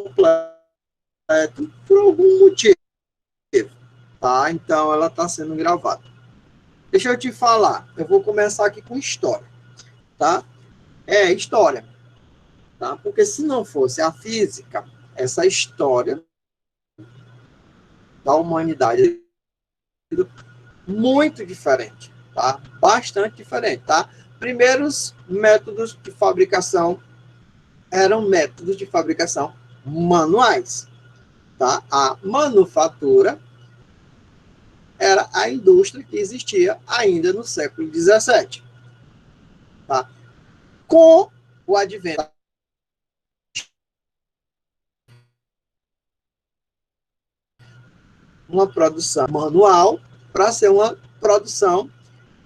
completo por algum motivo, tá? Então, ela está sendo gravada. Deixa eu te falar, eu vou começar aqui com história, tá? História, tá? Porque se não fosse a física, essa história da humanidade muito diferente, tá? Bastante diferente, tá? Primeiros métodos de fabricação eram métodos de fabricação manuais, tá? A manufatura era a indústria que existia ainda no século XVII, tá? Com o advento uma produção manual para ser uma produção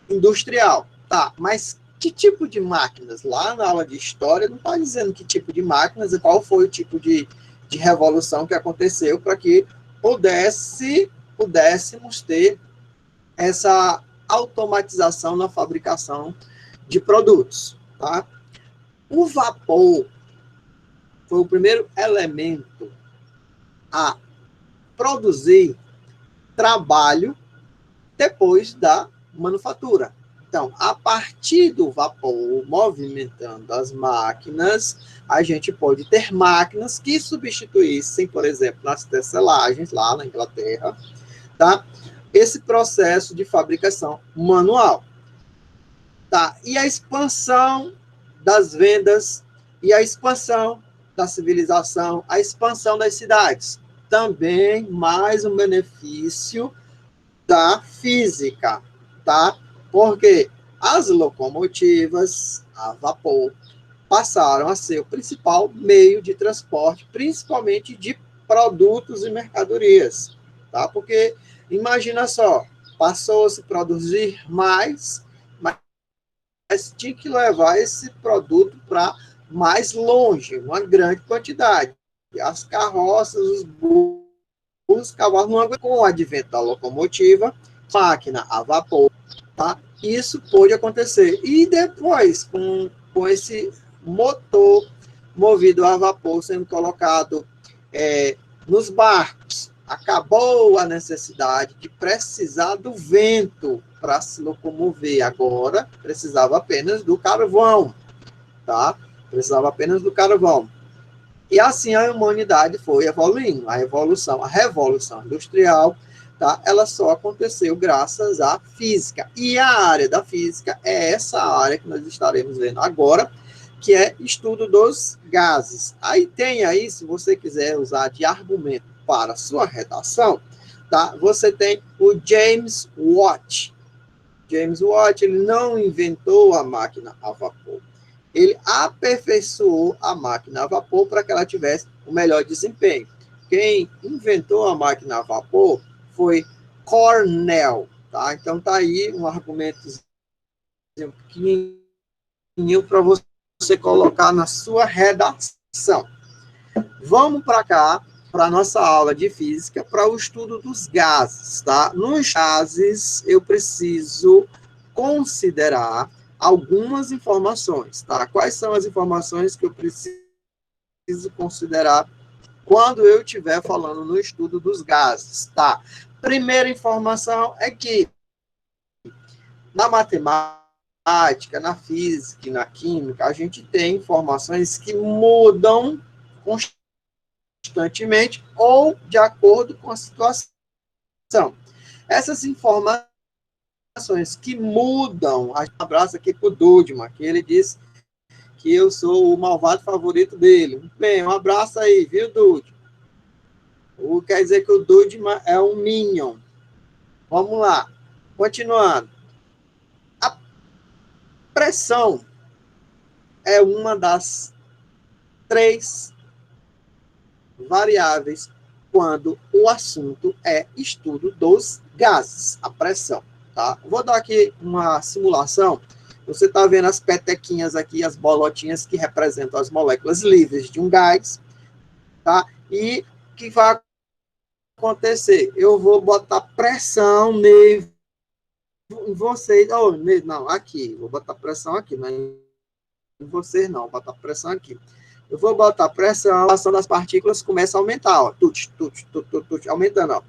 industrial, tá? Mas que tipo de máquinas? Lá na aula de história não está dizendo que tipo de máquinas e qual foi o tipo de revolução que aconteceu para que pudéssemos ter essa automatização na fabricação de produtos, tá? O vapor foi o primeiro elemento a produzir trabalho depois da manufatura. Então, a partir do vapor movimentando as máquinas, a gente pode ter máquinas que substituíssem, por exemplo, nas tecelagens, lá na Inglaterra, tá? Esse processo de fabricação manual. Tá? E a expansão das vendas e a expansão da civilização, a expansão das cidades. Também mais um benefício da física, tá? Porque as locomotivas a vapor passaram a ser o principal meio de transporte, principalmente de produtos e mercadorias, tá? Porque imagina só, passou a se produzir mais, mas tinha que levar esse produto para mais longe, uma grande quantidade. E as carroças, os burros, os cavalos não aguentam. Com o advento da locomotiva, máquina a vapor, tá? Isso pôde acontecer. E depois, com esse motor movido a vapor sendo colocado nos barcos, acabou a necessidade de precisar do vento para se locomover. Agora, precisava apenas do carvão, tá? Precisava apenas do carvão. E assim a humanidade foi evoluindo. A revolução industrial, tá? Ela só aconteceu graças à física. E a área da física é essa área que nós estaremos vendo agora, que é estudo dos gases. Aí tem aí, se você quiser usar de argumento para sua redação, tá? Você tem o James Watt. James Watt, ele não inventou a máquina a vapor. Ele aperfeiçoou a máquina a vapor para que ela tivesse o melhor desempenho. Quem inventou a máquina a vapor foi Cornell, tá? Então tá aí um argumento pequenininho para você colocar na sua redação. Vamos para cá, para a nossa aula de física, para o estudo dos gases, tá? Nos gases, eu preciso considerar algumas informações, tá? Quais são as informações que eu preciso considerar quando eu estiver falando no estudo dos gases, tá? Primeira informação é que na matemática, na física e na química, a gente tem informações que mudam constantemente ou de acordo com a situação. Essas informações que mudam, um abraço aqui para o Dudman, que ele disse que eu sou o malvado favorito dele. Bem, um abraço aí, viu, Dudman? Quer dizer que o Dudman é um Minion. Vamos lá, continuando. A pressão é uma das 3 variáveis quando o assunto é estudo dos gases, a pressão, tá? Vou dar aqui uma simulação. Você está vendo as petequinhas aqui, as bolotinhas que representam as moléculas livres de um gás, tá? E o que vai acontecer? Eu vou botar pressão em vocês. Oh, não, aqui. Vou botar pressão aqui, não é em vocês, não. Vou botar pressão aqui. Eu vou botar pressão, a ação das partículas começa a aumentar, ó. Aumentando, ó.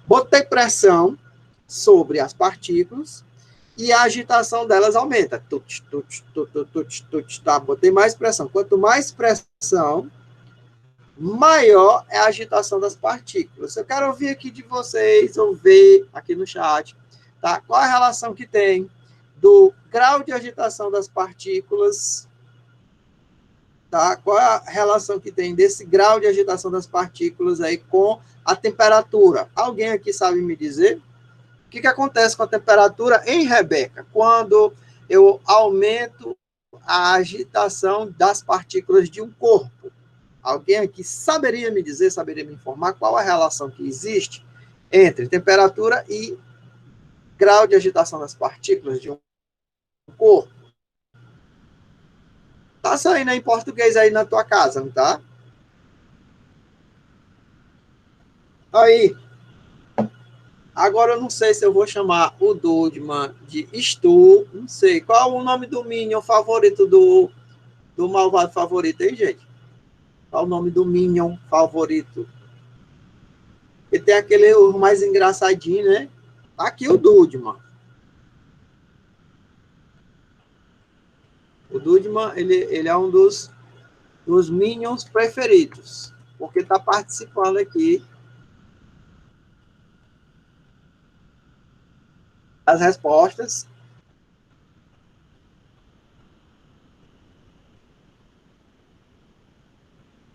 Botei pressão sobre as partículas e a agitação delas aumenta. Tá? Botei mais pressão. Quanto mais pressão, maior é a agitação das partículas. Eu quero ouvir aqui de vocês, ou ver aqui no chat, tá? Qual a relação que tem do grau de agitação das partículas, tá? Qual a relação que tem desse grau de agitação das partículas aí com a temperatura? Alguém aqui sabe me dizer? O que acontece com a temperatura em Rebeca? Quando eu aumento a agitação das partículas de um corpo. Alguém aqui saberia me dizer, saberia me informar qual a relação que existe entre temperatura e grau de agitação das partículas de um corpo? Tá saindo em português aí na tua casa, não tá? Aí. Agora eu não sei se eu vou chamar o Dudman de Stu, não sei. Qual o nome do Minion favorito do malvado favorito, hein, gente? Qual o nome do Minion favorito? E tem aquele mais engraçadinho, né? Aqui o Dudman. O Dudman, ele é um dos Minions preferidos, porque está participando aqui das respostas.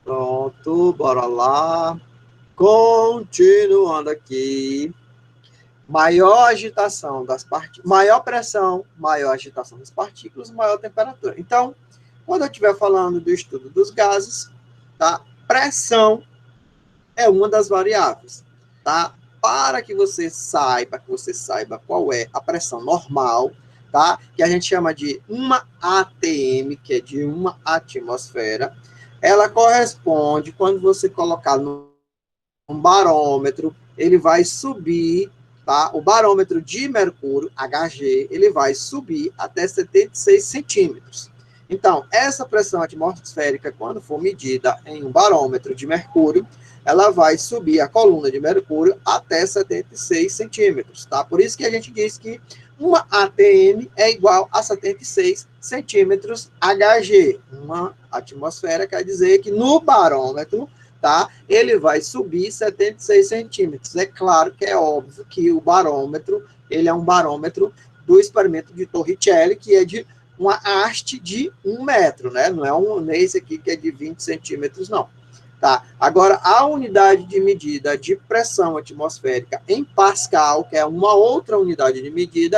Pronto, bora lá. Continuando aqui. Maior agitação das partículas, maior pressão, maior agitação das partículas, maior temperatura. Então, quando eu estiver falando do estudo dos gases, tá? Pressão é uma das variáveis, tá? Para que você saiba qual é a pressão normal, tá? Que a gente chama de 1 atm, que é de 1 atmosfera, ela corresponde, quando você colocar num barômetro, ele vai subir, tá? O barômetro de mercúrio, Hg, ele vai subir até 76 centímetros. Então, essa pressão atmosférica, quando for medida em um barômetro de mercúrio, ela vai subir a coluna de mercúrio até 76 centímetros, tá? Por isso que a gente diz que 1 atm é igual a 76 centímetros Hg. Uma atmosfera quer dizer que no barômetro, tá? Ele vai subir 76 centímetros. É claro que é óbvio que o barômetro, ele é um barômetro do experimento de Torricelli, que é de uma haste de 1 metro, né? Não é esse aqui que é de 20 centímetros, não. Tá? Agora, a unidade de medida de pressão atmosférica em Pascal, que é uma outra unidade de medida,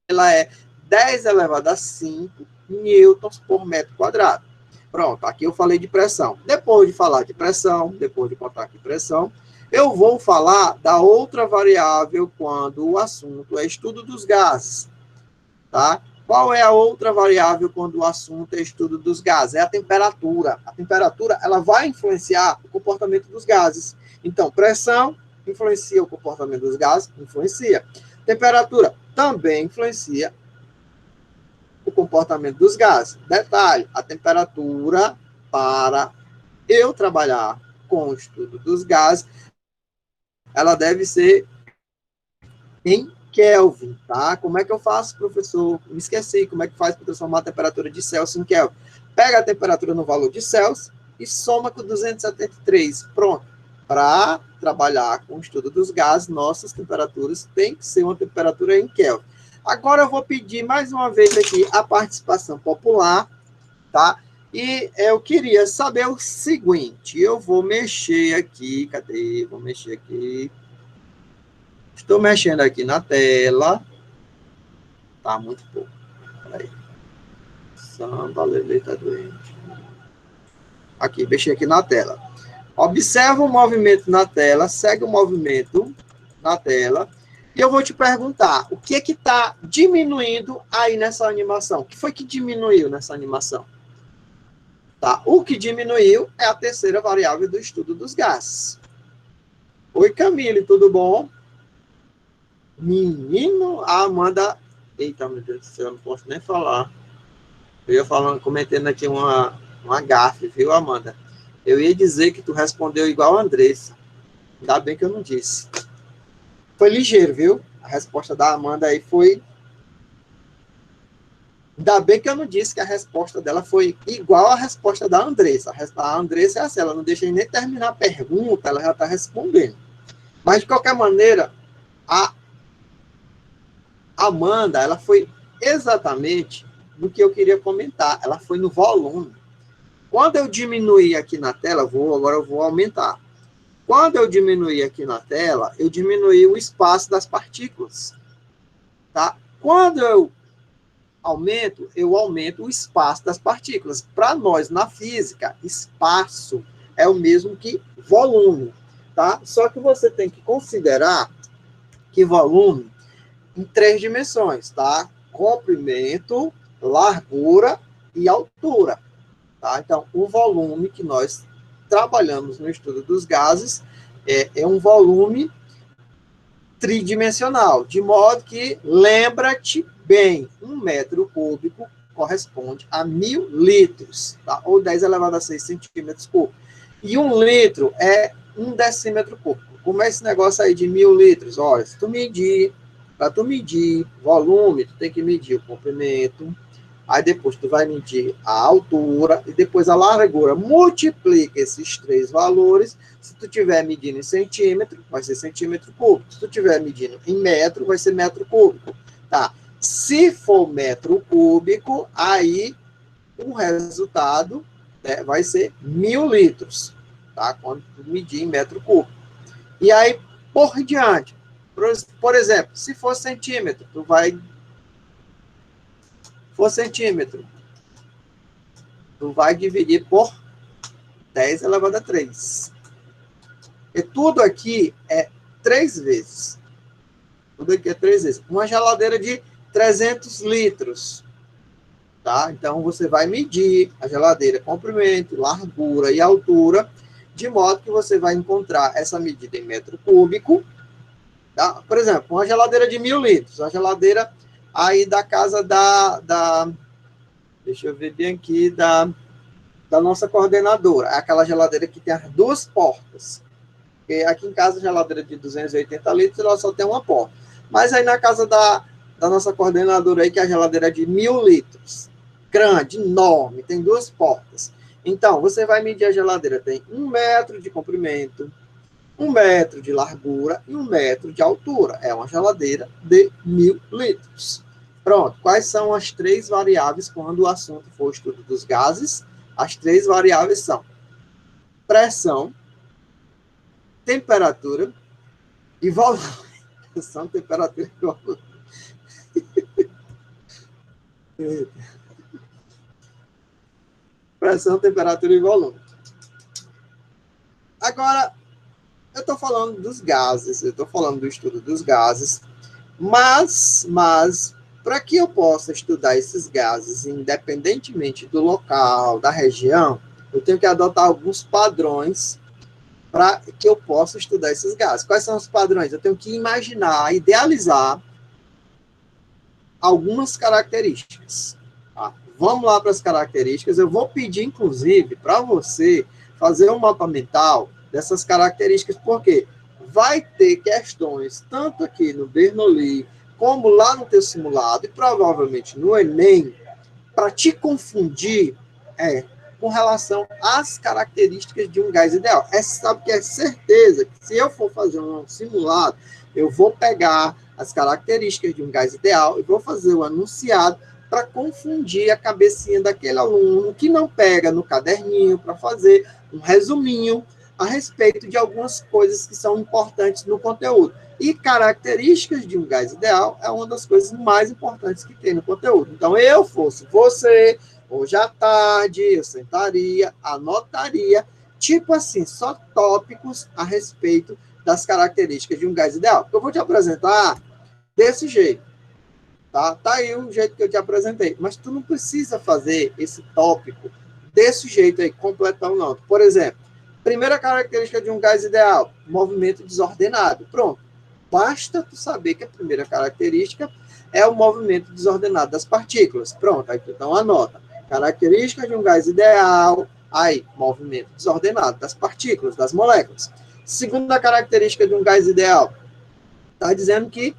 ela é 10 elevado a 5 newtons por metro quadrado. Pronto, aqui eu falei de pressão. Depois de falar de pressão, depois de contar aqui pressão, eu vou falar da outra variável quando o assunto é estudo dos gases, tá? Qual é a outra variável quando o assunto é estudo dos gases? É a temperatura. A temperatura, ela vai influenciar o comportamento dos gases. Então, pressão influencia o comportamento dos gases? Influencia. Temperatura também influencia o comportamento dos gases. Detalhe, a temperatura, para eu trabalhar com o estudo dos gases, ela deve ser em Kelvin, tá? Como é que eu faço, professor? Me esqueci. Como é que faz para transformar a temperatura de Celsius em Kelvin? Pega a temperatura no valor de Celsius e soma com 273. Pronto. Para trabalhar com o estudo dos gases, nossas temperaturas têm que ser uma temperatura em Kelvin. Agora eu vou pedir mais uma vez aqui a participação popular, tá? E eu queria saber o seguinte, eu vou mexer aqui, cadê? Vou mexer aqui. Estou mexendo aqui na tela. Tá muito pouco. Peraí. Samba, Lelê tá doente. Aqui, mexi aqui na tela. Observa o movimento na tela, segue o movimento na tela. E eu vou te perguntar, o que é que está diminuindo aí nessa animação? O que foi que diminuiu nessa animação? Tá? O que diminuiu é a terceira variável do estudo dos gases. Oi, Camille, tudo bom? Menino, a Amanda... Eita, meu Deus do céu, eu não posso nem falar. Eu ia falando, cometendo aqui uma Uma gafe, viu, Amanda? Eu ia dizer que tu respondeu igual a Andressa. Ainda bem que eu não disse. Foi ligeiro, viu? A resposta da Amanda aí foi... Ainda bem que eu não disse que a resposta dela foi igual à resposta da Andressa. A Andressa é assim, ela não deixa nem terminar a pergunta, ela já está respondendo. Mas, de qualquer maneira, a Amanda, ela foi exatamente no que eu queria comentar. Ela foi no volume. Quando eu diminuir aqui na tela, agora eu vou aumentar. Quando eu diminuir aqui na tela, eu diminuí o espaço das partículas. Tá? Quando eu aumento o espaço das partículas. Para nós, na física, espaço é o mesmo que volume. Tá? Só que você tem que considerar que volume em 3 dimensões, tá? Comprimento, largura e altura. Tá? Então, o volume que nós trabalhamos no estudo dos gases é um volume tridimensional, de modo que, lembra-te bem, 1 metro cúbico corresponde a 1.000 litros, tá? Ou 10 elevado a 6 centímetros cúbicos. E 1 litro é 1 decímetro cúbico. Como é esse negócio aí de 1.000 litros? Olha, se tu medir, para tu medir volume, tu tem que medir o comprimento, aí depois tu vai medir a altura e depois a largura. Multiplica esses 3 valores. Se tu estiver medindo em centímetro, vai ser centímetro cúbico. Se tu estiver medindo em metro, vai ser metro cúbico. Tá? Se for metro cúbico, aí o resultado vai ser 1.000 litros. Tá? Quando tu medir em metro cúbico. E aí, por diante. Por exemplo, se for centímetro, tu vai... For centímetro, tu vai dividir por 10 elevado a 3. E tudo aqui é 3 vezes. Tudo aqui é 3 vezes. Uma geladeira de 300 litros. Tá? Então, você vai medir a geladeira, comprimento, largura e altura, de modo que você vai encontrar essa medida em metro cúbico. Tá? Por exemplo, uma geladeira de 1.000 litros. A geladeira aí da casa deixa eu ver bem aqui, da nossa coordenadora. É aquela geladeira que tem as 2 portas. Porque aqui em casa, a geladeira de 280 litros, ela só tem uma porta. Mas aí na casa da nossa coordenadora aí, que é a geladeira é de 1.000 litros. Grande, enorme, tem 2 portas. Então, você vai medir a geladeira, tem 1 metro de comprimento, 1 metro de largura e 1 metro de altura. É uma geladeira de 1.000 litros. Pronto. Quais são as 3 variáveis quando o assunto for o estudo dos gases? As 3 variáveis são pressão, temperatura e volume. Pressão, temperatura e volume. Pressão, temperatura e volume. Agora, eu estou falando dos gases, eu estou falando do estudo dos gases, mas para que eu possa estudar esses gases, independentemente do local, da região, eu tenho que adotar alguns padrões para que eu possa estudar esses gases. Quais são os padrões? Eu tenho que imaginar, idealizar algumas características. Tá? Vamos lá para as características. Eu vou pedir, inclusive, para você fazer um mapa mental dessas características, porque vai ter questões, tanto aqui no Bernoulli, como lá no teu simulado, e provavelmente no Enem, para te confundir com relação às características de um gás ideal. Sabe que é certeza que se eu for fazer um simulado, eu vou pegar as características de um gás ideal e vou fazer o enunciado para confundir a cabecinha daquele aluno que não pega no caderninho para fazer um resuminho a respeito de algumas coisas que são importantes no conteúdo. E características de um gás ideal é uma das coisas mais importantes que tem no conteúdo. Então, eu fosse você, hoje à tarde, eu sentaria, anotaria, tipo assim, só tópicos a respeito das características de um gás ideal. Eu vou te apresentar desse jeito. Tá aí o jeito que eu te apresentei. Mas tu não precisa fazer esse tópico desse jeito aí, completão não. Por exemplo, primeira característica de um gás ideal, movimento desordenado. Pronto. Basta tu saber que a primeira característica é o movimento desordenado das partículas. Pronto, aí tu então anota. Característica de um gás ideal, aí, movimento desordenado das partículas, das moléculas. Segunda característica de um gás ideal, está dizendo que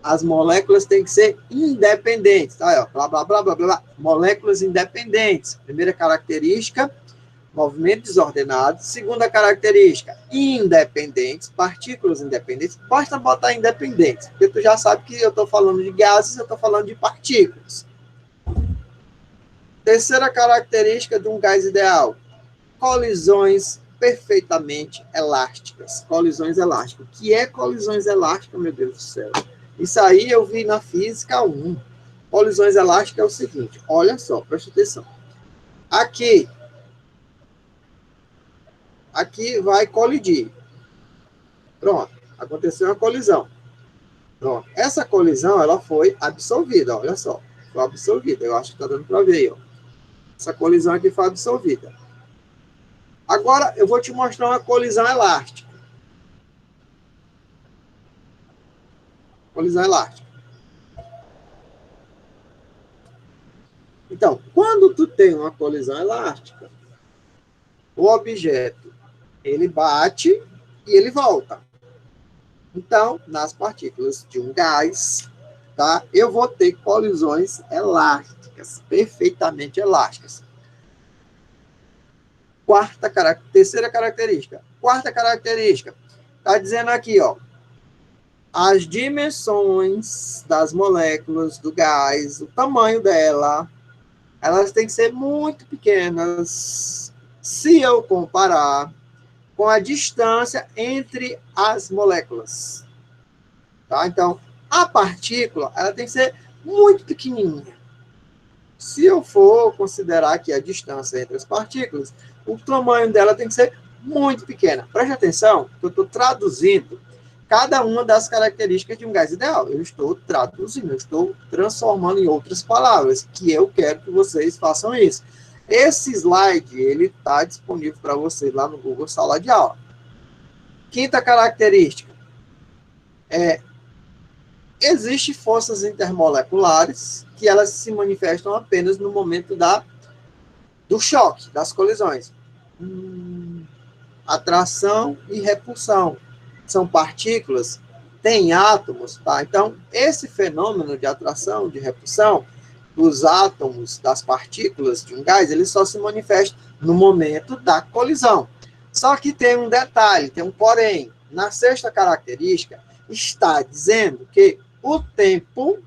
as moléculas têm que ser independentes, tá? Ó, blá, blá, blá, blá, blá, moléculas independentes. Primeira característica, movimento desordenado. Segunda característica, independentes, partículas independentes. Basta botar independentes, porque tu já sabe que eu estou falando de gases, eu estou falando de partículas. Terceira característica de um gás ideal, colisões perfeitamente elásticas. Colisões elásticas. O que é colisões elásticas, meu Deus do céu? Isso aí eu vi na física 1. Colisões elásticas é o seguinte, olha só, presta atenção. Aqui vai colidir. Pronto, aconteceu uma colisão. Pronto, essa colisão, ela foi absorvida, olha só. Foi absorvida, eu acho que está dando para ver aí, ó. Essa colisão aqui foi absorvida. Agora, eu vou te mostrar uma colisão elástica. Colisão elástica. Então, quando tu tem uma colisão elástica, o objeto, ele bate e ele volta. Então, nas partículas de um gás, tá, eu vou ter colisões elásticas, perfeitamente elásticas. Terceira característica. Quarta característica. Está dizendo aqui, ó, as dimensões das moléculas do gás, o tamanho dela, elas têm que ser muito pequenas, se eu comparar com a distância entre as moléculas. Tá? Então, a partícula, ela tem que ser muito pequenininha. Se eu for considerar aqui a distância entre as partículas, o tamanho dela tem que ser muito pequena. Preste atenção, que eu estou traduzindo cada uma das características de um gás ideal. Eu estou traduzindo, eu estou transformando em outras palavras, que eu quero que vocês façam isso. Esse slide, ele está disponível para vocês lá no Google Sala de Aula. Quinta característica. Existem forças intermoleculares que elas se manifestam apenas no momento do choque, das colisões. Atração e repulsão. São partículas, têm átomos, tá? Então, esse fenômeno de atração, de repulsão, dos átomos, das partículas de um gás, ele só se manifesta no momento da colisão. Só que tem um detalhe, tem um porém. Na sexta característica, está dizendo que o tempo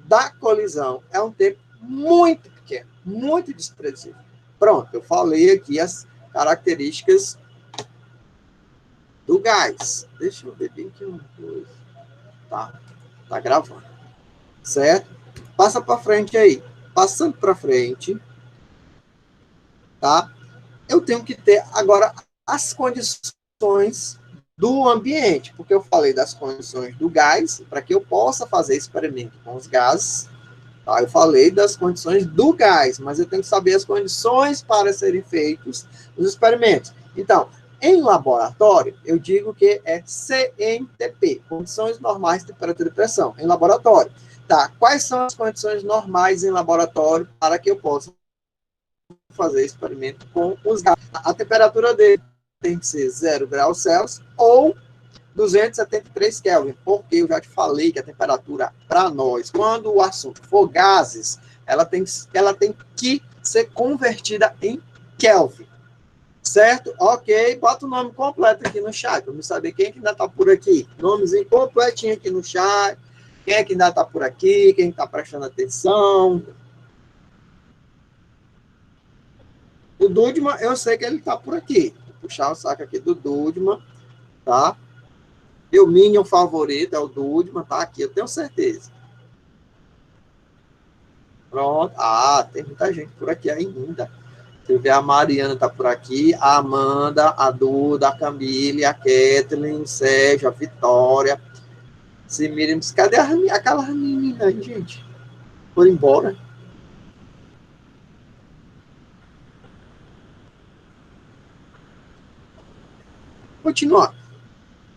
da colisão é um tempo muito pequeno, muito desprezível. Pronto, eu falei aqui as características do gás. Deixa eu ver bem aqui uma coisa. Tá gravando. Certo? Passa para frente aí. Passando para frente, tá? Eu tenho que ter agora as condições do ambiente, porque eu falei das condições do gás, para que eu possa fazer experimento com os gases, tá? Eu falei das condições do gás, mas eu tenho que saber as condições para serem feitos os experimentos. Então, em laboratório, eu digo que é CNTP, condições normais de temperatura e pressão, em laboratório. Tá, quais são as condições normais em laboratório para que eu possa fazer experimento com os gases? A temperatura dele tem que ser 0 graus Celsius ou 273 Kelvin, porque eu já te falei que a temperatura para nós, quando o assunto for gases, ela tem que ser convertida em Kelvin. Certo? Ok, bota o nome completo aqui no chat, para eu saber quem que ainda está por aqui. Nomezinho completinho aqui no chat. Quem é que ainda está por aqui? Quem está prestando atenção? O Dudman, eu sei que ele está por aqui. Vou puxar o saco aqui do Dudman, tá? Meu Minion favorito é o Dudman, tá aqui, eu tenho certeza. Pronto. Ah, tem muita gente por aqui ainda. Deixa eu ver, a Mariana está por aqui, a Amanda, a Duda, a Camille, a Kathleen, o Sérgio, a Vitória. Se Miriam, cadê aquela menina aí, gente? Foram embora. Continuar.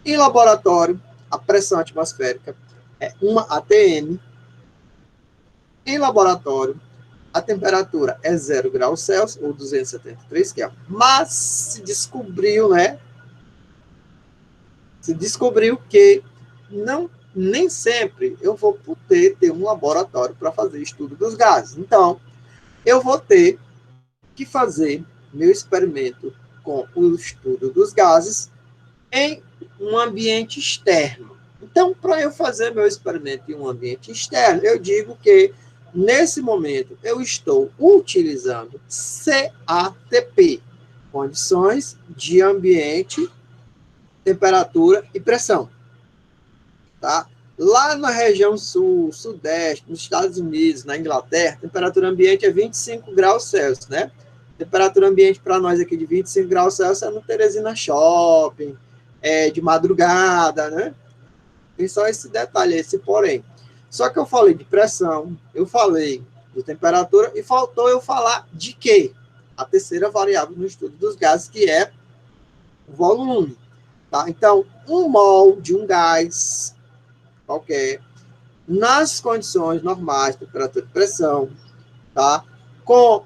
Em laboratório, a pressão atmosférica é 1 atm. Em laboratório, a temperatura é 0 graus Celsius, ou 273 Kelvin. Mas se descobriu, né? Se descobriu que nem sempre eu vou poder ter um laboratório para fazer estudo dos gases. Então, eu vou ter que fazer meu experimento com o estudo dos gases em um ambiente externo. Então, para eu fazer meu experimento em um ambiente externo, eu digo que, nesse momento, eu estou utilizando CATP, condições de ambiente, temperatura e pressão. Tá? Lá na região sul, sudeste, nos Estados Unidos, na Inglaterra, a temperatura ambiente é 25 graus Celsius, né? Temperatura ambiente para nós aqui de 25 graus Celsius é no Teresina Shopping, de madrugada, né? Tem só esse detalhe, esse porém. Só que eu falei de pressão, eu falei de temperatura, e faltou eu falar de quê? A terceira variável no estudo dos gases, que é o volume. Tá? Então, 1 mol de um gás qualquer, nas condições normais, temperatura e pressão, tá? Com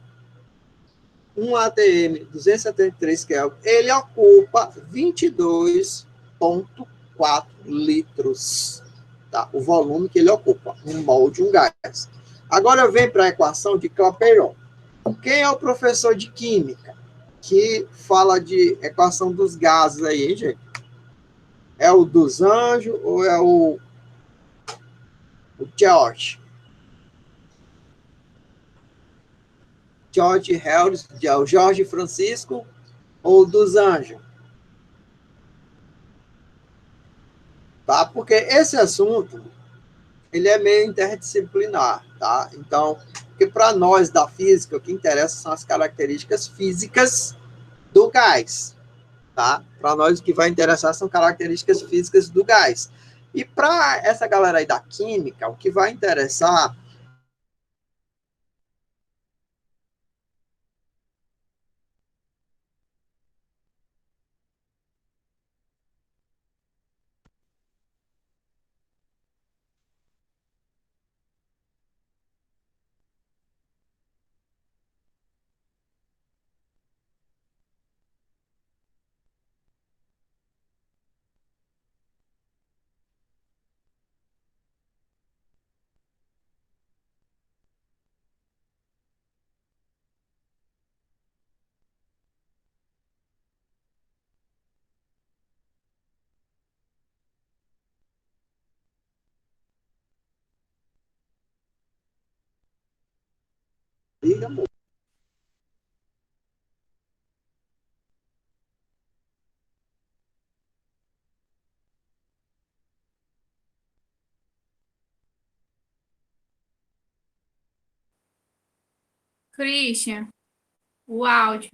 um ATM 273 Kelvin, ele ocupa 22,4 litros, tá? O volume que ele ocupa, 1 mol de um gás. Agora vem para a equação de Clapeyron. Quem é o professor de química que fala de equação dos gases aí, hein, gente? É o dos Anjos ou é o George? George Harris, o Jorge Francisco ou dos Anjos? Tá? Porque esse assunto, ele é meio interdisciplinar, tá? Então, porque para nós da física, o que interessa são as características físicas do gás, tá? Para nós o que vai interessar são características físicas do gás. E para essa galera aí da química, o que vai interessar liga, amor. Christian, o áudio.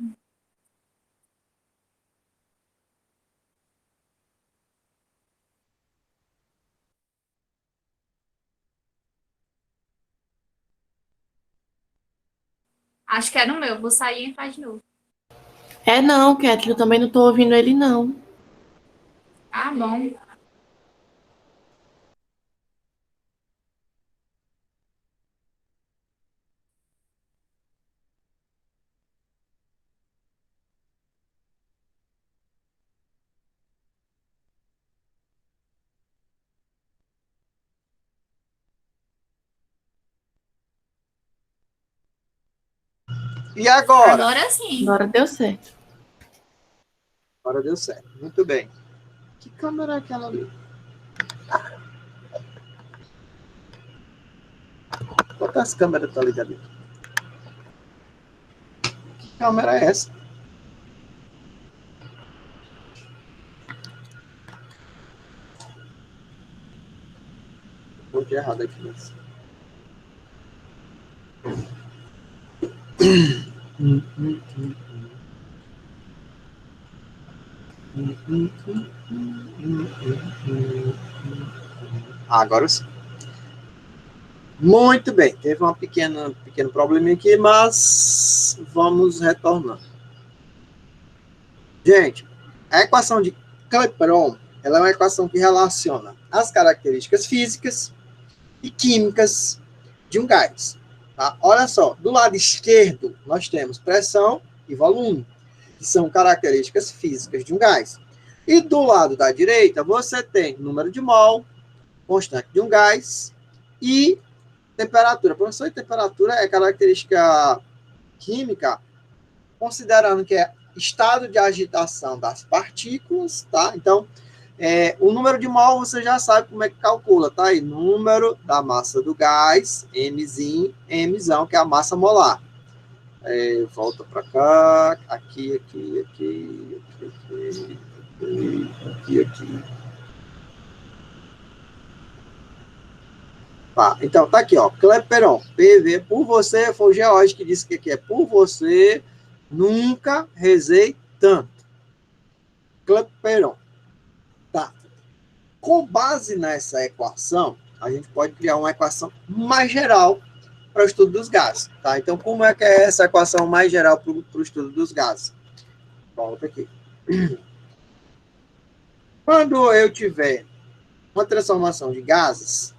Acho que é no meu. Vou sair e faz de novo. É não, Kathleen, eu também não tô ouvindo ele, não. Ah, bom. E agora? Agora sim. Agora deu certo. Agora deu certo. Muito bem. Que câmera é aquela ali? Quantas câmeras estão ligadas ali? Que câmera é essa? Vou de errado aqui. Mas... Agora sim. Muito bem. Teve uma pequeno probleminha aqui, mas vamos retornar. Gente, a equação de Clapeyron, ela é uma equação que relaciona as características físicas e químicas de um gás. Tá? Olha só, do lado esquerdo, nós temos pressão e volume, que são características físicas de um gás. E do lado da direita, você tem número de mol, constante de um gás, e temperatura. Professor, e temperatura é característica química, considerando que é estado de agitação das partículas, tá? Então, o número de mol você já sabe como é que calcula, tá? Aí, número da massa do gás, Mzinho, Mzão, que é a massa molar. Volta para cá, aqui. Tá, então tá aqui, ó, Clepperon, PV, por você, foi o George que disse que aqui é por você, nunca rezei tanto. Clepperon. Tá. Com base nessa equação, a gente pode criar uma equação mais geral para o estudo dos gases, tá? Então, como é que é essa equação mais geral para o estudo dos gases? Volta aqui. Quando eu tiver uma transformação de gases,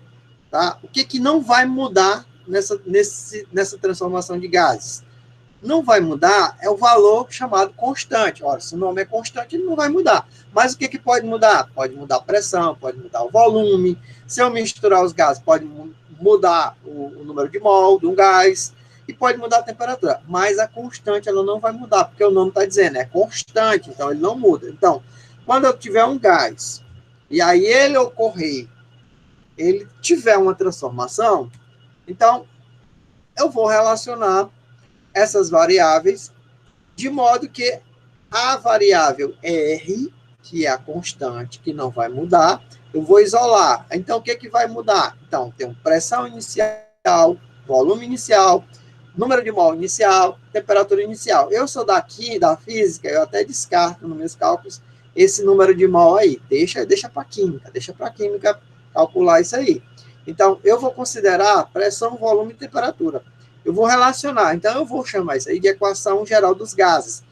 tá? O que não vai mudar nessa transformação de gases? Não vai mudar é o valor chamado constante. Olha, se o nome é constante, ele não vai mudar. Mas o que pode mudar? Pode mudar a pressão, pode mudar o volume. Se eu misturar os gases, pode mudar o número de mol de um gás e pode mudar a temperatura. Mas a constante, ela não vai mudar, porque o nome está dizendo, é constante, então ele não muda. Então, quando eu tiver um gás e aí ele tiver uma transformação, então eu vou relacionar essas variáveis de modo que a variável R, que é a constante, que não vai mudar, eu vou isolar. Então, o que vai mudar? Então, tem pressão inicial, volume inicial, número de mol inicial, temperatura inicial. Eu sou daqui, da física, eu até descarto nos meus cálculos esse número de mol aí. Deixa para a química calcular isso aí. Então, eu vou considerar pressão, volume e temperatura. Eu vou relacionar. Então, eu vou chamar isso aí de equação geral dos gases.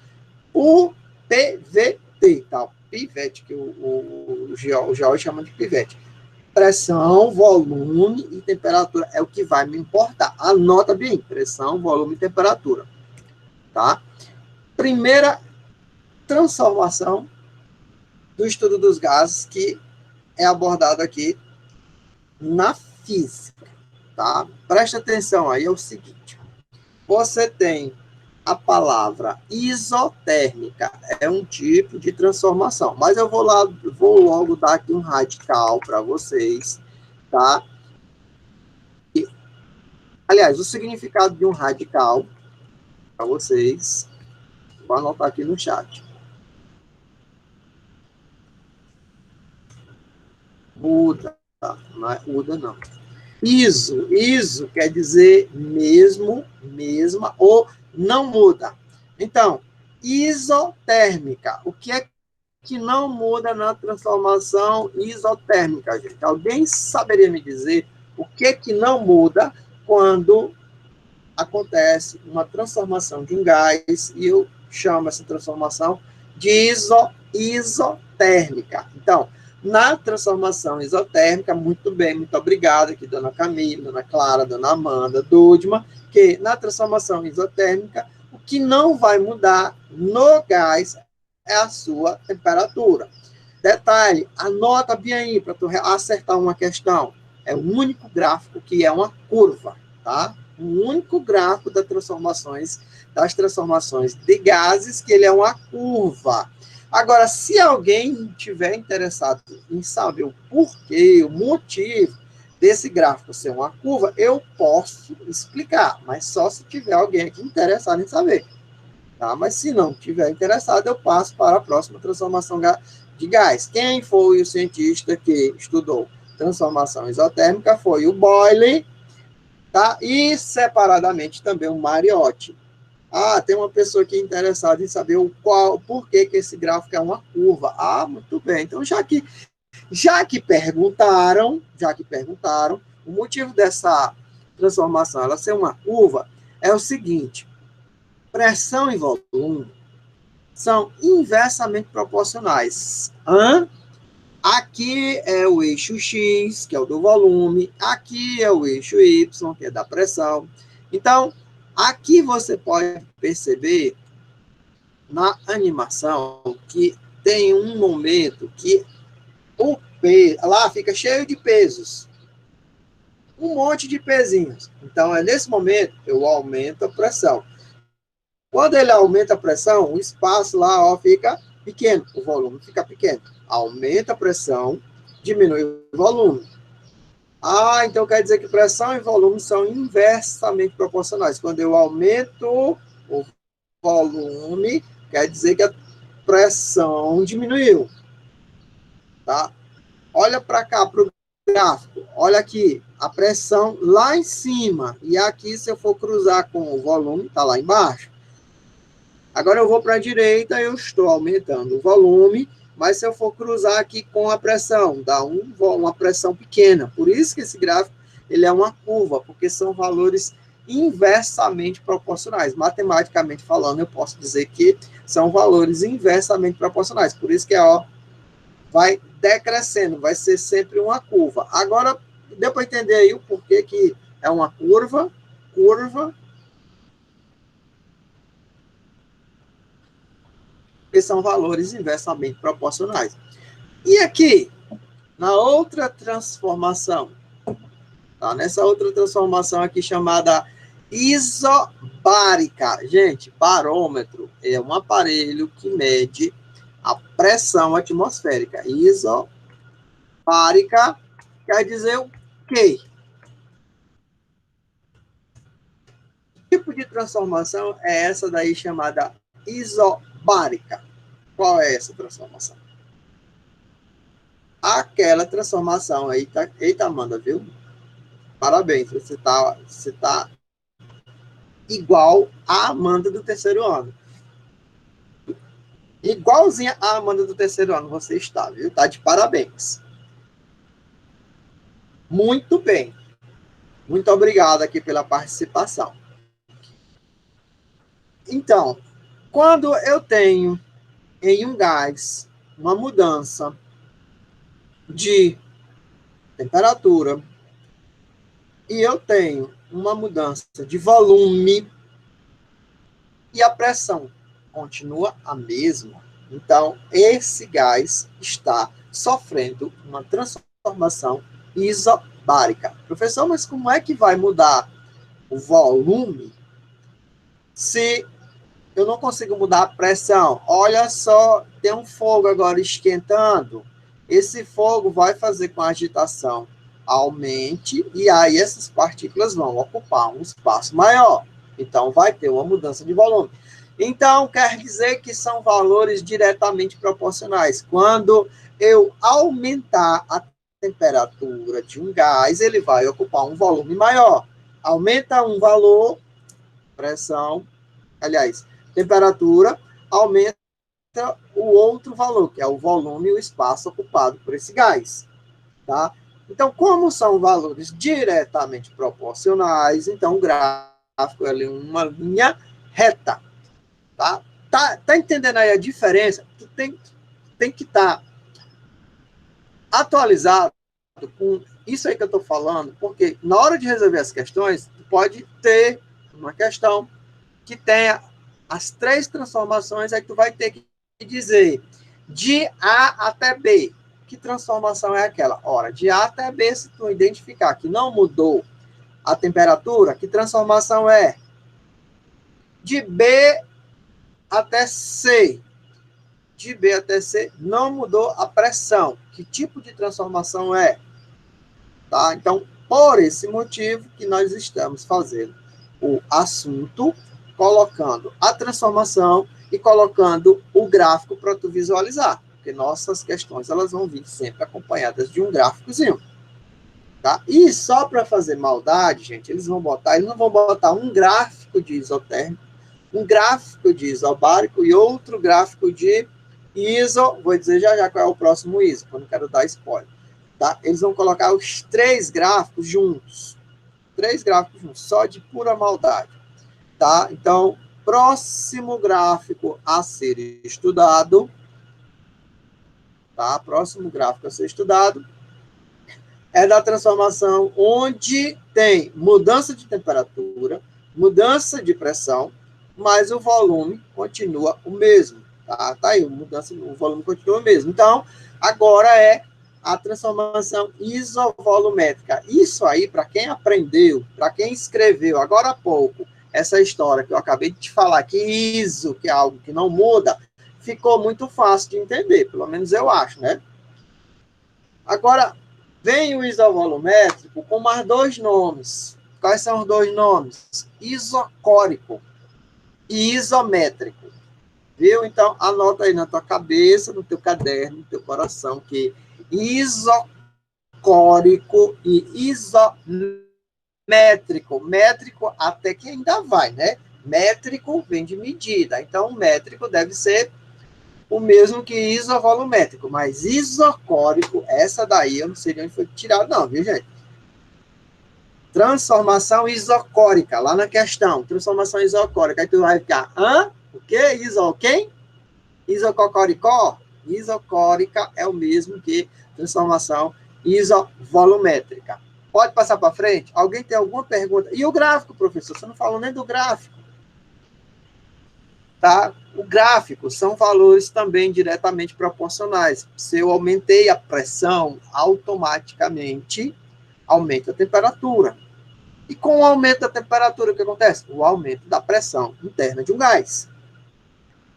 O PVT, tá? Pivete, que o George chama de pivete. Pressão, volume e temperatura é o que vai me importar. Anota bem, pressão, volume e temperatura. Tá? Primeira transformação do estudo dos gases que é abordado aqui na física. Tá? Presta atenção aí, é o seguinte. Você tem a palavra isotérmica, é um tipo de transformação. Mas eu vou logo dar aqui um radical para vocês, tá? Aliás, o significado de um radical para vocês, vou anotar aqui no chat. Muda, não é muda não. Iso quer dizer mesmo, mesma ou não muda. Então, isotérmica, o que é que não muda na transformação isotérmica, gente? Alguém saberia me dizer o que é que não muda quando acontece uma transformação de um gás e eu chamo essa transformação de isotérmica. Então, na transformação isotérmica, muito bem, muito obrigado aqui, dona Camila, dona Clara, dona Amanda, Dudma, que na transformação isotérmica, o que não vai mudar no gás é a sua temperatura. Detalhe, anota bem aí para tu acertar uma questão. É o único gráfico que é uma curva, tá? O único gráfico das transformações de gases que ele é uma curva. Agora, se alguém tiver interessado em saber o porquê, o motivo desse gráfico ser uma curva, eu posso explicar, mas só se tiver alguém aqui interessado em saber. Tá? Mas se não tiver interessado, eu passo para a próxima transformação de gás. Quem foi o cientista que estudou transformação isotérmica foi o Boyle, tá? E separadamente também o Mariotti. Ah, tem uma pessoa aqui interessada em saber por que esse gráfico é uma curva. Ah, muito bem. Então, já que perguntaram, o motivo dessa transformação ela ser uma curva é o seguinte: pressão e volume são inversamente proporcionais. Aqui é o eixo X, que é o do volume, aqui é o eixo Y, que é da pressão, Então, aqui você pode perceber na animação que tem um momento que o peso, lá fica cheio de pesos. Um monte de pezinhos. Então, é nesse momento eu aumento a pressão. Quando ele aumenta a pressão, o espaço lá ó, fica pequeno, o volume fica pequeno. Aumenta a pressão, diminui o volume. Ah, então quer dizer que pressão e volume são inversamente proporcionais. Quando eu aumento o volume, quer dizer que a pressão diminuiu. Tá? Olha para cá, para o gráfico. Olha aqui, a pressão lá em cima. E aqui, se eu for cruzar com o volume, está lá embaixo. Agora eu vou para a direita, eu estou aumentando o volume, mas se eu for cruzar aqui com a pressão, dá uma pressão pequena. Por isso que esse gráfico ele é uma curva, porque são valores inversamente proporcionais. Matematicamente falando, eu posso dizer que são valores inversamente proporcionais. Por isso que ó, vai decrescendo, vai ser sempre uma curva. Agora, deu para entender aí o porquê que é uma curva, que são valores inversamente proporcionais. E aqui, na outra transformação, tá? Nessa outra transformação aqui chamada isobárica. Gente, barômetro é um aparelho que mede a pressão atmosférica. Isobárica quer dizer o quê? Que tipo de transformação é essa daí chamada isobárica? Qual é essa transformação? Aquela transformação aí, tá? Eita, Amanda, viu? Parabéns, você tá igual a Amanda do terceiro ano. Igualzinha a Amanda do terceiro ano você está, viu? Tá de parabéns. Muito bem. Muito obrigado aqui pela participação. Então, quando eu tenho em um gás uma mudança de temperatura e eu tenho uma mudança de volume e a pressão continua a mesma, então esse gás está sofrendo uma transformação isobárica. Professor, mas como é que vai mudar o volume se eu não consigo mudar a pressão? Olha só, tem um fogo agora esquentando. Esse fogo vai fazer com que a agitação aumente e aí essas partículas vão ocupar um espaço maior. Então, vai ter uma mudança de volume. Então, quer dizer que são valores diretamente proporcionais. Quando eu aumentar a temperatura de um gás, ele vai ocupar um volume maior. Aumenta um valor, pressão, aliás, temperatura, aumenta o outro valor, que é o volume e o espaço ocupado por esse gás. Tá? Então, como são valores diretamente proporcionais, então o gráfico é uma linha reta. Tá entendendo aí a diferença? Tu tem que estar atualizado com isso aí que eu estou falando, porque na hora de resolver as questões, tu pode ter uma questão que tenha as três transformações, aí tu vai ter que dizer de A até B. Que transformação é aquela? Ora, de A até B, se tu identificar que não mudou a temperatura, que transformação é? De B até C. De B até C, não mudou a pressão. Que tipo de transformação é? Tá? Então, por esse motivo que nós estamos fazendo o assunto, colocando a transformação e colocando o gráfico para tu visualizar. Porque nossas questões elas vão vir sempre acompanhadas de um gráficozinho. Tá? E só para fazer maldade, gente, eles não vão botar um gráfico de isotérmico, um gráfico de isobárico e outro gráfico de iso, vou dizer já qual é o próximo iso, porque eu não quero dar spoiler. Tá? Eles vão colocar os três gráficos juntos. Três gráficos juntos, só de pura maldade. Tá? Então, próximo gráfico a ser estudado, tá? Próximo gráfico a ser estudado é da transformação onde tem mudança de temperatura, mudança de pressão, mas o volume continua o mesmo. Tá aí, o volume continua o mesmo. Então, agora é a transformação isovolumétrica. Isso aí, para quem aprendeu, para quem escreveu agora há pouco, essa história que eu acabei de te falar, que iso, que é algo que não muda, ficou muito fácil de entender, pelo menos eu acho, né? Agora, vem o isovolumétrico com mais dois nomes. Quais são os dois nomes? Isocórico e isométrico. Viu? Então, anota aí na tua cabeça, no teu caderno, no teu coração, que isocórico e isométrico. Métrico até que ainda vai, né? Métrico vem de medida. Então, métrico deve ser o mesmo que isovolumétrico, mas isocórico, essa daí eu não sei de onde foi tirado não, viu, gente? Transformação isocórica, lá na questão, transformação isocórica, aí tu vai ficar, o quê? Quem? Isococoricó? Isocórica é o mesmo que transformação isovolumétrica. Pode passar para frente? Alguém tem alguma pergunta? E o gráfico, professor? Você não falou nem do gráfico. Tá? O gráfico são valores também diretamente proporcionais. Se eu aumentei a pressão, automaticamente aumenta a temperatura. E com o aumento da temperatura, o que acontece? O aumento da pressão interna de um gás.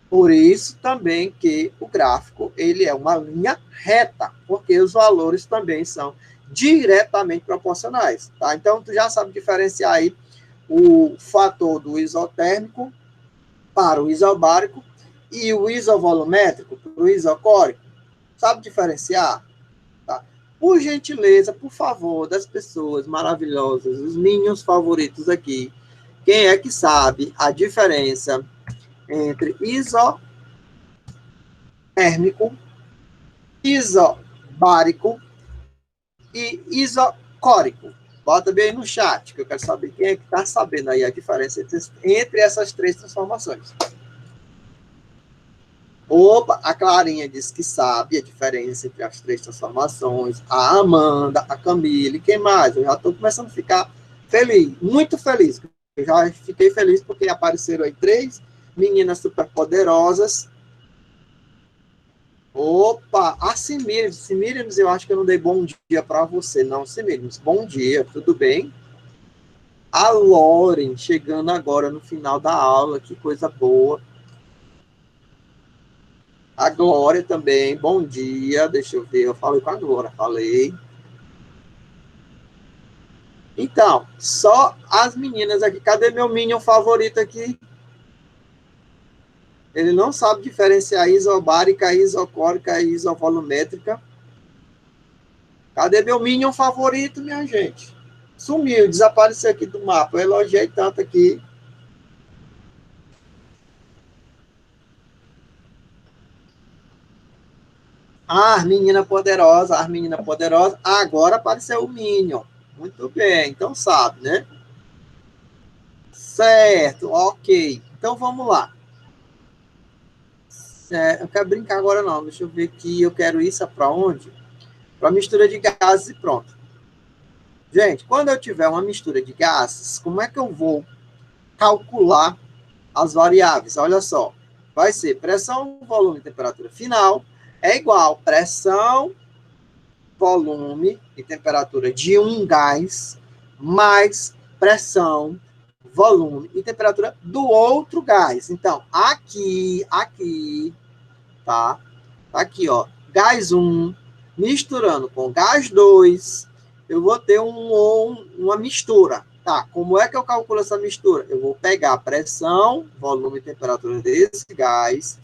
Por isso também que o gráfico ele é uma linha reta, porque os valores também são diretamente proporcionais. Tá? Então, tu já sabe diferenciar aí o fator do isotérmico para o isobárico e o isovolumétrico para o isocórico. Sabe diferenciar? Tá? Por gentileza, por favor, das pessoas maravilhosas, os minions favoritos aqui, quem é que sabe a diferença entre isotérmico, isobárico e isocórico? Bota bem aí no chat, que eu quero saber quem é que está sabendo aí a diferença entre essas três transformações. Opa, a Clarinha disse que sabe a diferença entre as três transformações. A Amanda, a Camille, quem mais? Eu já estou começando a ficar feliz, muito feliz. Eu já fiquei feliz porque apareceram aí três meninas super poderosas. Opa, a Simírios, eu acho que eu não dei bom dia para você, não, Simírios. Bom dia, tudo bem? A Lauren, chegando agora no final da aula, que coisa boa. A Glória também, bom dia, deixa eu ver, eu falei com a Glória, falei. Então, só as meninas aqui, cadê meu minion favorito aqui? Ele não sabe diferenciar isobárica, isocórica e isovolumétrica. Cadê meu minion favorito, minha gente? Sumiu, desapareceu aqui do mapa. Eu elogiei tanto aqui. As meninas poderosas, as meninas poderosas. Agora apareceu o minion. Muito bem, então sabe, né? Certo, ok. Então vamos lá. Eu quero brincar agora não, deixa eu ver aqui, eu quero isso para onde? Para mistura de gases e pronto. Gente, quando eu tiver uma mistura de gases, como é que eu vou calcular as variáveis? Olha só, vai ser pressão, volume e temperatura final é igual pressão, volume e temperatura de um gás mais pressão, volume e temperatura do outro gás. Então, aqui, tá? Aqui, ó, gás 1 misturando com gás 2, eu vou ter uma mistura. Tá, como é que eu calculo essa mistura? Eu vou pegar a pressão, volume e temperatura desse gás,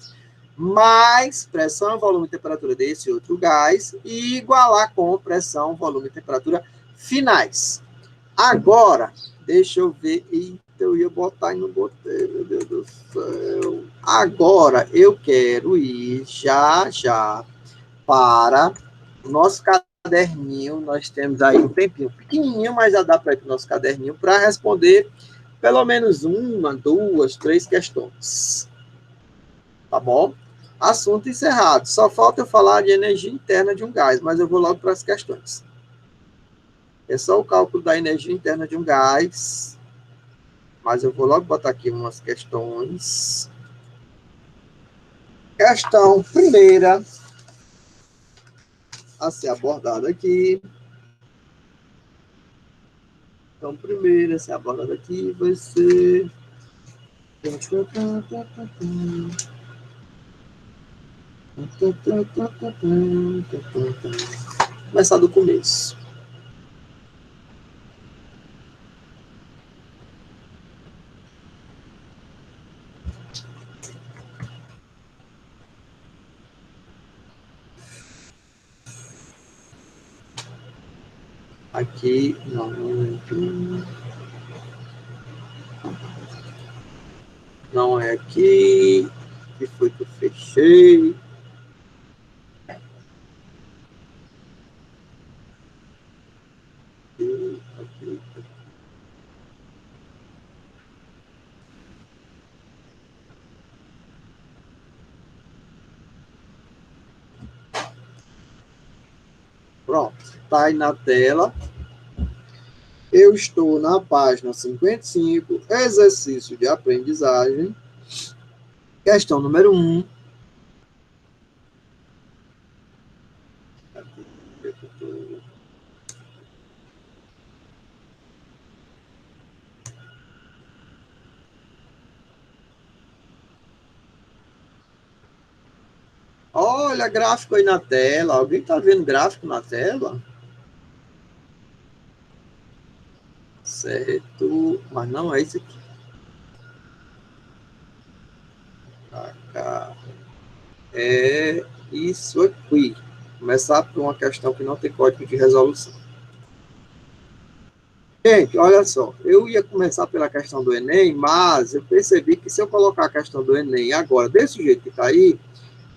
mais pressão, volume e temperatura desse outro gás, e igualar com pressão, volume e temperatura finais. Agora, deixa eu ver. Eita, eu ia botar e não botei, meu Deus do céu. Agora, eu quero ir já para o nosso caderninho. Nós temos aí um tempinho pequenininho, mas já dá para ir para o nosso caderninho para responder pelo menos uma, duas, três questões. Tá bom? Assunto encerrado. Só falta eu falar de energia interna de um gás, mas eu vou logo para as questões. É só o cálculo da energia interna de um gás. Mas eu vou logo botar aqui umas questões. Questão primeira a ser abordada aqui. Então, primeira a ser abordada aqui vai ser... Começar do começo. Aqui, não é aqui, que foi que eu fechei. Aqui. Pronto, está aí na tela. Eu estou na página 55, exercício de aprendizagem, questão número 1. Olha, gráfico aí na tela. Alguém está vendo gráfico na tela? Certo, mas não é esse aqui. Cá. É isso aqui. Começar por uma questão que não tem código de resolução. Gente, olha só. Eu ia começar pela questão do Enem, mas eu percebi que se eu colocar a questão do Enem agora, desse jeito que está aí,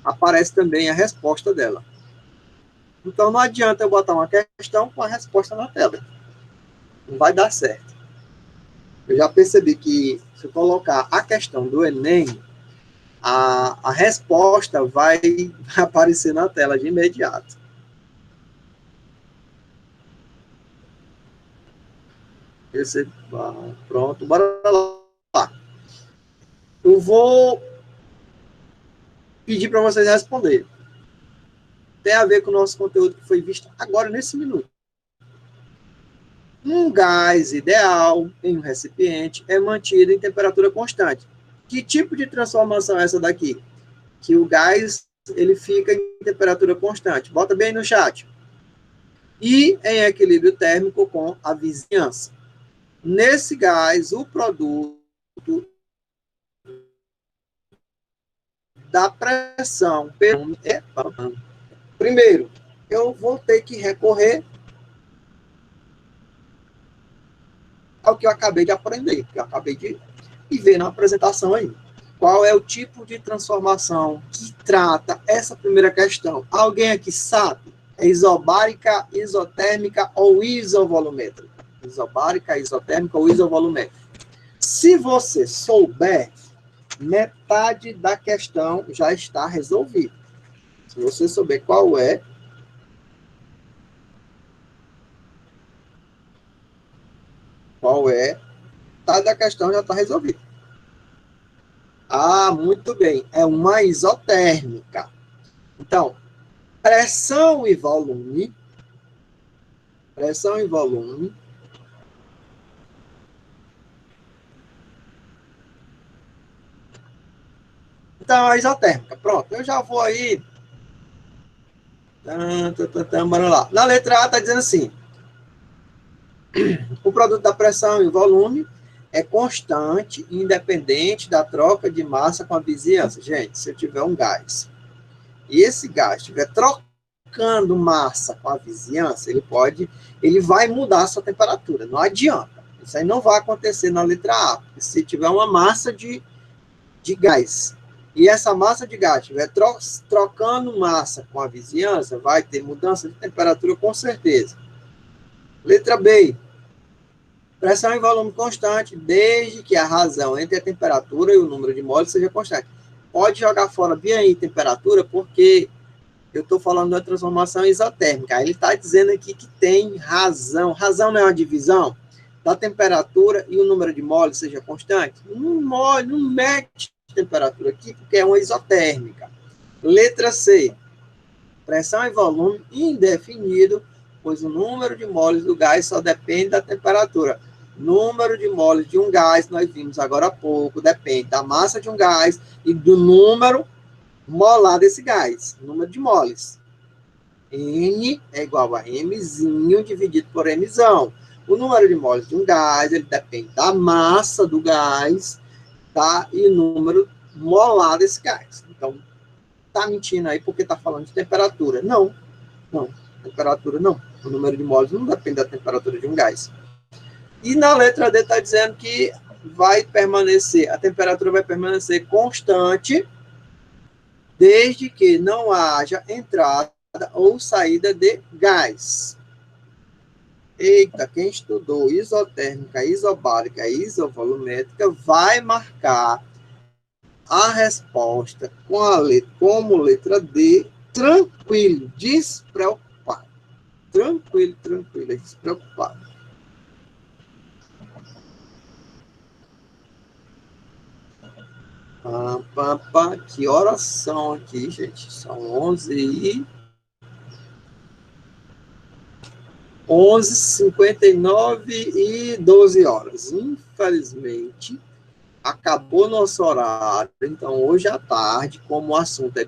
aparece também a resposta dela. Então, não adianta eu botar uma questão com a resposta na tela. Não vai dar certo. Eu já percebi que se eu colocar a questão do Enem, a resposta vai aparecer na tela de imediato. Pronto, bora lá. Eu vou pedir para vocês responderem. Tem a ver com o nosso conteúdo que foi visto agora, nesse minuto. Um gás ideal em um recipiente é mantido em temperatura constante. Que tipo de transformação é essa daqui? Que o gás ele fica em temperatura constante. Bota bem no chat. E em equilíbrio térmico com a vizinhança. Nesse gás, o produto da pressão é... Primeiro, eu vou ter que recorrer ao que eu acabei de aprender, que eu acabei de ver na apresentação aí. Qual é o tipo de transformação que trata essa primeira questão? Alguém aqui sabe? É isobárica, isotérmica ou isovolumétrica? Isobárica, isotérmica ou isovolumétrica? Se você souber, metade da questão já está resolvida. Se você souber qual é, metade da questão já está resolvida. Ah, muito bem. É uma isotérmica. Então, pressão e volume. Pressão e volume. Então, a isotérmica. Pronto, eu já vou aí. Bora lá. Na letra A está dizendo assim. O produto da pressão e volume é constante e independente da troca de massa com a vizinhança. Gente, se eu tiver um gás e esse gás estiver trocando massa com a vizinhança, ele vai mudar a sua temperatura. Não adianta. Isso aí não vai acontecer na letra A. Se tiver uma massa de gás e essa massa de gás estiver trocando massa com a vizinhança, vai ter mudança de temperatura com certeza. Letra B. Pressão e volume constante, desde que a razão entre a temperatura e o número de moles seja constante. Pode jogar fora bem aí temperatura, porque eu estou falando da transformação isotérmica. Aí ele está dizendo aqui que tem razão. Razão não é uma divisão? da temperatura e o número de moles seja constante? Não mete temperatura aqui, porque é uma isotérmica. Letra C. Pressão e volume indefinido, pois o número de moles do gás só depende da temperatura. Número de moles de um gás, nós vimos agora há pouco, depende da massa de um gás e do número molar desse gás, número de moles. N é igual a Mzinho dividido por Mzão. O número de moles de um gás, ele depende da massa do gás, tá? E número molar desse gás. Então, tá mentindo aí porque tá falando de temperatura. Não, temperatura não. O número de moles não depende da temperatura de um gás. E na letra D está dizendo que a temperatura vai permanecer constante desde que não haja entrada ou saída de gás. Eita, quem estudou isotérmica, isobárica e isovolumétrica vai marcar a resposta como letra D, tranquilo, despreocupado. Tranquilo, despreocupado. Que horas são aqui, gente? São 11h59 e 12 horas. Infelizmente, acabou nosso horário. Então, hoje à tarde, como o assunto é